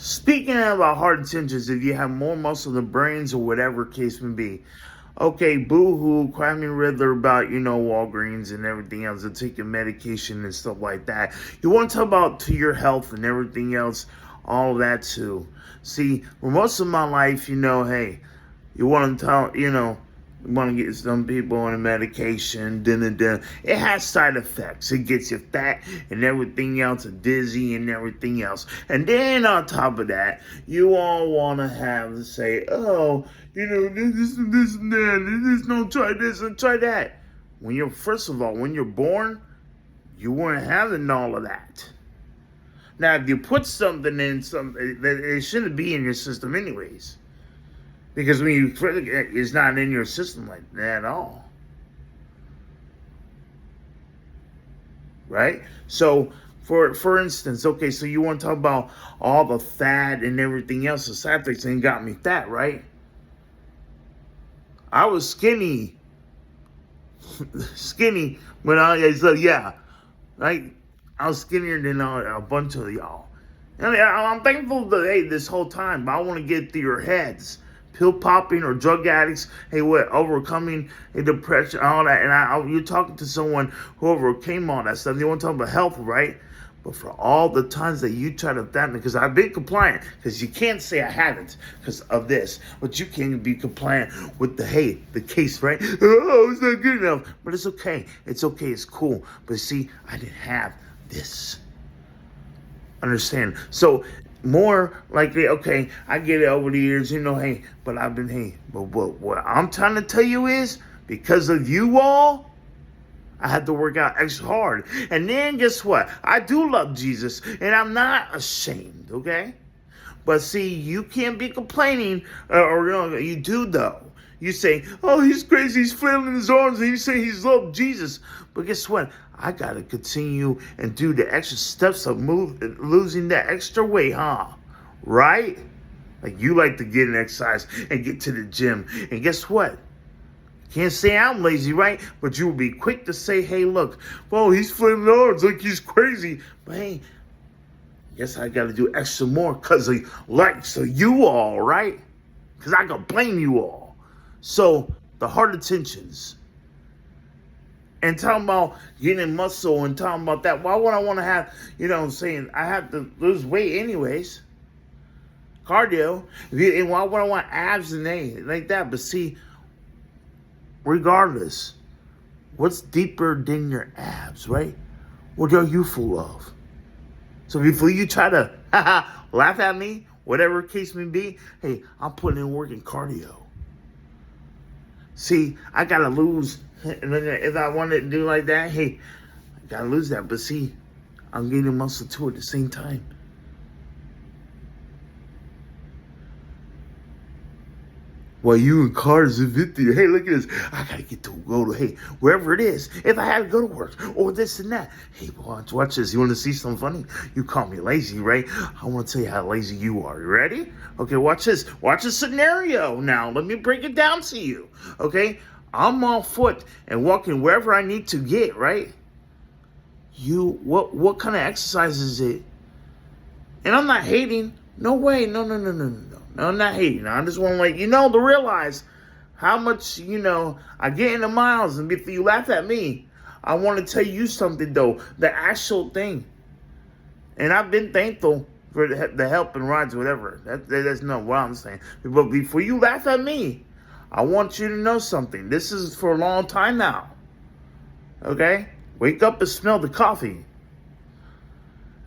Speaking about heart intentions, if you have more muscle than brains or whatever case may be, okay, boo-hoo, cry me Riddler about, Walgreens and everything else and taking medication and stuff like that. You want to talk about to your health and everything else, all of that too. See, for most of my life, hey, you want to tell, you want to get some people on a medication, it has side effects. It gets you fat and everything else, and dizzy and everything else. And then on top of that, you all want to have to say, oh, this and this and that. Don't try this and try that. First of all, when you're born, you weren't having all of that. Now, if you put something in something, it shouldn't be in your system anyways. Because when it's not in your system like that at all. Right? So, for instance, okay, so you want to talk about all the fat and everything else. The side effects ain't got me fat, right? I was skinny. Skinny when I said, yeah. Right? I was skinnier than a bunch of y'all. And I'm thankful that, this whole time, but I want to get through your heads. Pill popping or drug addicts, overcoming depression, all that. And you're talking to someone who overcame all that stuff. You want to talk about health, right? But for all the times that you try to that, because I've been compliant, because you can't say I haven't because of this, but you can't be compliant with the case, right? Oh, it's not good enough. But it's okay. It's okay. It's cool. But see, I didn't have this. Understand? So, more likely, okay, I get it over the years, but what I'm trying to tell you is, because of you all, I had to work out extra hard. And then guess what? I do love Jesus, and I'm not ashamed, okay? But see, you can't be complaining, or you do though. You say, oh, he's crazy, he's flailing his arms, and you say he's loved Jesus. But guess what? I got to continue and do the extra steps of losing that extra weight, huh? Right? Like you like to get an exercise and get to the gym. And guess what? Can't say I'm lazy, right? But you will be quick to say, hey, look, well, he's flailing arms like he's crazy. But hey, guess I got to do extra more because of likes of you all, right? Because I can blame you all. So the heart intentions. And talking about getting muscle and talking about that. Why would I want to have, saying I have to lose weight anyways? Cardio. And why would I want abs and anything like that? But see, regardless, what's deeper than your abs, right? What are you full of? So before you try to laugh at me, whatever case may be, hey, I'm putting in work in cardio. See, I got to lose. If I wanted to do like that, hey, I gotta lose that. But see, I'm gaining muscle too at the same time. While you in cars and 50, hey, look at this. I gotta go to wherever it is. If I had to go to work or this and that. Hey, watch this. You want to see something funny? You call me lazy, right? I want to tell you how lazy you are. You ready? Okay, watch this. Watch a scenario now. Let me break it down to you. Okay? I'm on foot and walking wherever I need to get, right? What kind of exercise is it? And I'm not hating. No way. No, I'm not hating. I just want to to realize how much, I get in the miles. And if you laugh at me, I want to tell you something, though. The actual thing. And I've been thankful for the help and rides, whatever. That's not what I'm saying. But before you laugh at me, I want you to know something. This is for a long time now. Okay? Wake up and smell the coffee.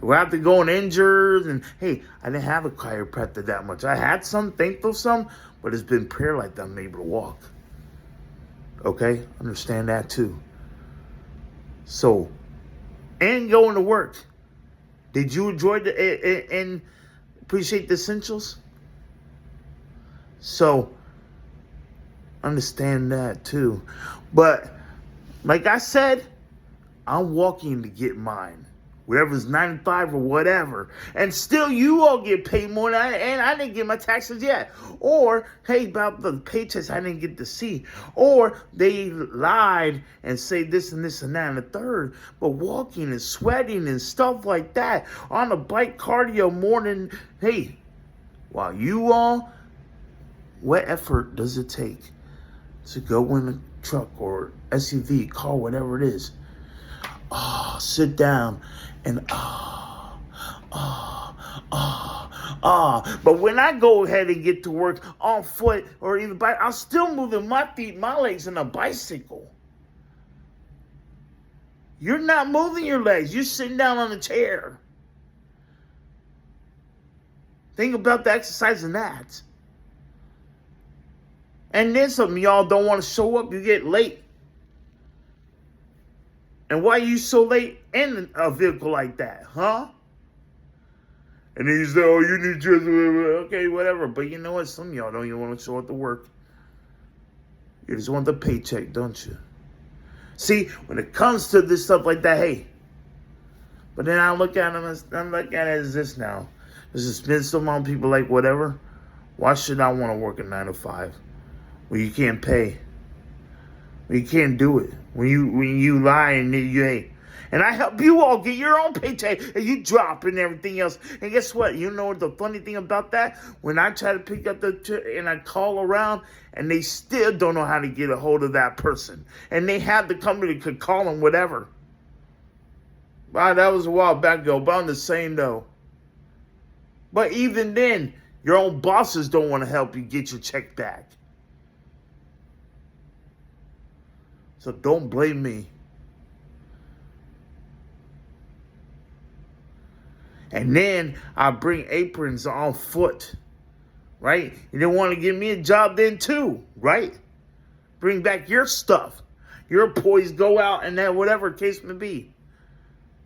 We have to go and injured. And hey, I didn't have a chiropractor that much. I had some, thankful some, but it's been prayer like that I'm able to walk. Okay? Understand that too. So, and going to work. Did you enjoy and appreciate the essentials? So, understand that too. But like I said, I'm walking to get mine. Whatever's 95 or whatever. And still you all get paid more than I didn't get my taxes yet. Or, hey, about the paychecks I didn't get to see. Or they lied and say this and this and that and the third. But walking and sweating and stuff like that on a bike cardio more than, hey, While you all, what effort does it take to go in a truck or SUV, car, whatever it is? Sit down and But when I go ahead and get to work on foot or even bike, I'm still moving my feet, my legs in a bicycle. You're not moving your legs. You're sitting down on a chair. Think about the exercise in that. And then some of y'all don't want to show up. You get late. And why are you so late in a vehicle like that, huh? And then you say, oh, you need just, okay, whatever. But you know what? Some of y'all don't even want to show up to work. You just want the paycheck, don't you? See, when it comes to this stuff like that, hey. But then I look at them, I'm looking at it as this now. This has been so long, people like, whatever. Why should I want to work a 9 to 5? Well, you can't pay. Well, you can't do it. When you lie and you hey. And I help you all get your own paycheck and you drop and everything else. And guess what? You know the funny thing about that? When I try to pick up and I call around and they still don't know how to get a hold of that person. And they have the company that could call them whatever. Wow, that was a while back ago, but I'm the same though. But even then, your own bosses don't want to help you get your check back. So don't blame me. And then I bring aprons on foot, right? You didn't want to give me a job then too, right? Bring back your stuff. Your employees go out and then whatever case may be.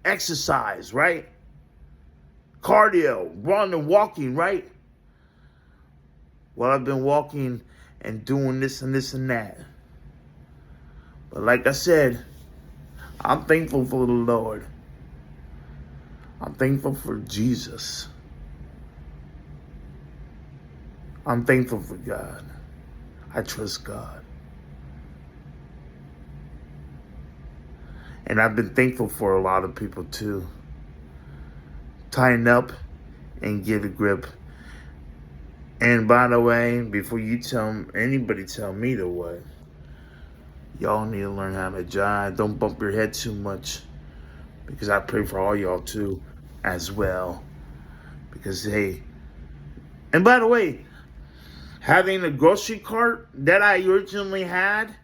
Exercise, right? Cardio, run and walking, right? Well, I've been walking and doing this and this and that. But like I said, I'm thankful for the Lord. I'm thankful for Jesus. I'm thankful for God. I trust God. And I've been thankful for a lot of people too. Tighten up and get a grip. And by the way, before you anybody tell me to what, y'all need to learn how to jive. Don't bump your head too much. Because I pray for all y'all too, as well. Because hey, and by the way, having a grocery cart that I originally had,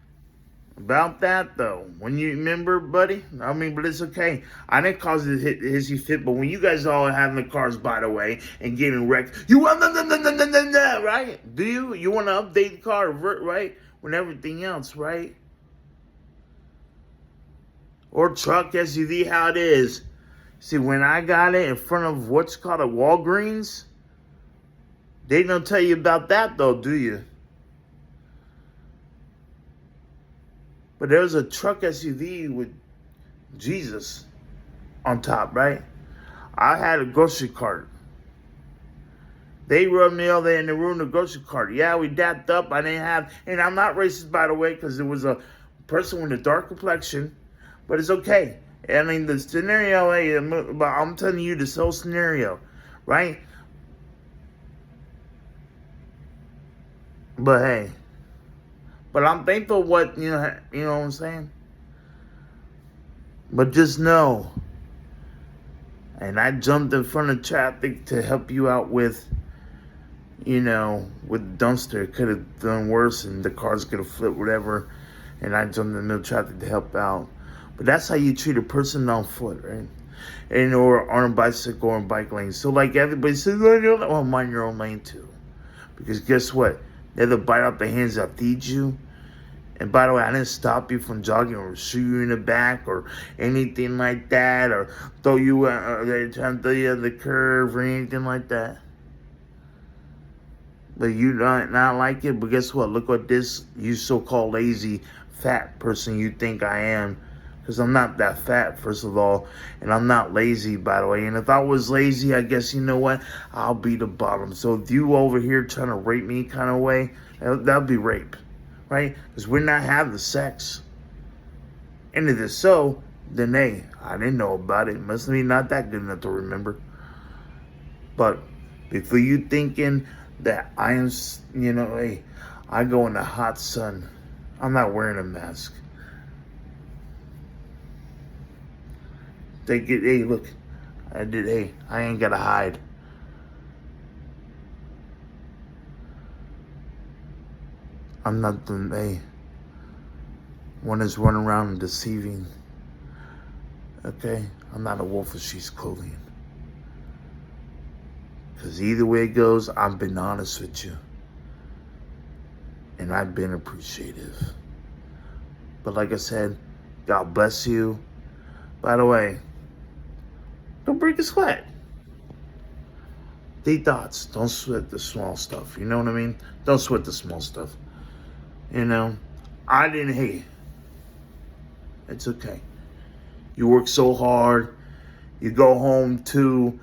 about that though, when you remember, buddy, I mean, but it's okay. I didn't cause it hissy fit, but when you guys all having the cars, by the way, and getting wrecked, you want right? Do you? You want to update the car, right? When everything else, right? Or truck, SUV, how it is. See, when I got it in front of what's called a Walgreens, they don't tell you about that though, do you? But there's a truck SUV with Jesus on top, right? I had a grocery cart. They rubbed me over there and they ruined the grocery cart. Yeah, we dapped up. I didn't have, and I'm not racist, by the way, because it was a person with a dark complexion. But it's okay. I mean, the scenario, hey, I'm telling you this whole scenario, right? But hey, but I'm thankful what, you know what I'm saying? But just know, and I jumped in front of traffic to help you out with, with the dumpster. It could have done worse and the cars could have flipped, whatever. And I jumped in the middle of traffic to help out. But that's how you treat a person on foot, right? And or on a bicycle or in bike lane. So like everybody says, well, mind your own lane too. Because guess what? They're the bite out the hands that feed you. And by the way, I didn't stop you from jogging or shoot you in the back or anything like that, or throw you trying to throw you on the curve or anything like that. But you don't not like it. But guess what? Look what this you so-called lazy fat person you think I am. Because I'm not that fat, first of all. And I'm not lazy, by the way. And if I was lazy, I guess, you know what? I'll be the bottom. So if you over here trying to rape me kind of way, that'll be rape. Right? Because we're not having sex. And if it's so, then hey, I didn't know about it. Must be not that good enough to remember. But Before you thinking that I am, hey, I go in the hot sun. I'm not wearing a mask. Hey, look, I ain't gotta hide. I'm not the one that's running around and deceiving. Okay? I'm not a wolf in sheep's clothing. Because either way it goes, I've been honest with you. And I've been appreciative. But like I said, God bless you. By the way, don't break a sweat. Deep thoughts. Don't sweat the small stuff. You know what I mean? Don't sweat the small stuff. You know? I didn't hate. It's okay. You work so hard. You go home to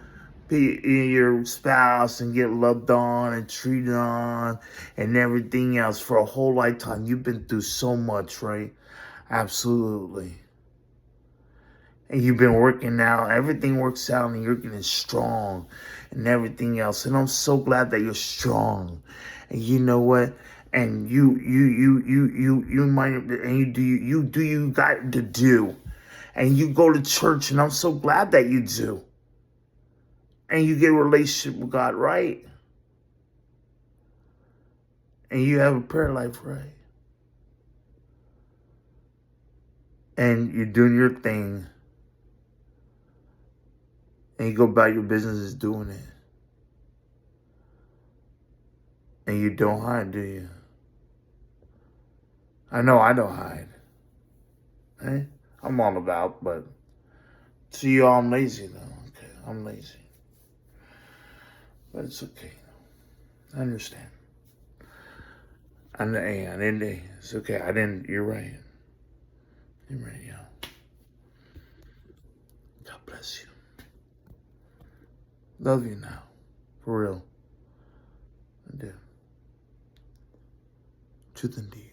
your spouse and get loved on and treated on and everything else for a whole lifetime. You've been through so much, right? Absolutely. And you've been working out. Everything works out and you're getting strong and everything else. And I'm so glad that you're strong. And you know what? And you might, and you do you got to do. And you go to church, and I'm so glad that you do. And you get a relationship with God right. And you have a prayer life right. And you're doing your thing. And you go about your business is doing it. And you don't hide, do you? I know I don't hide. Hey? I'm all about, but to you, I'm lazy though. Okay, I'm lazy. But it's okay. I understand. It's okay. You're right. You're right, yeah. God bless you. Love you now. For real. I do. Truth indeed.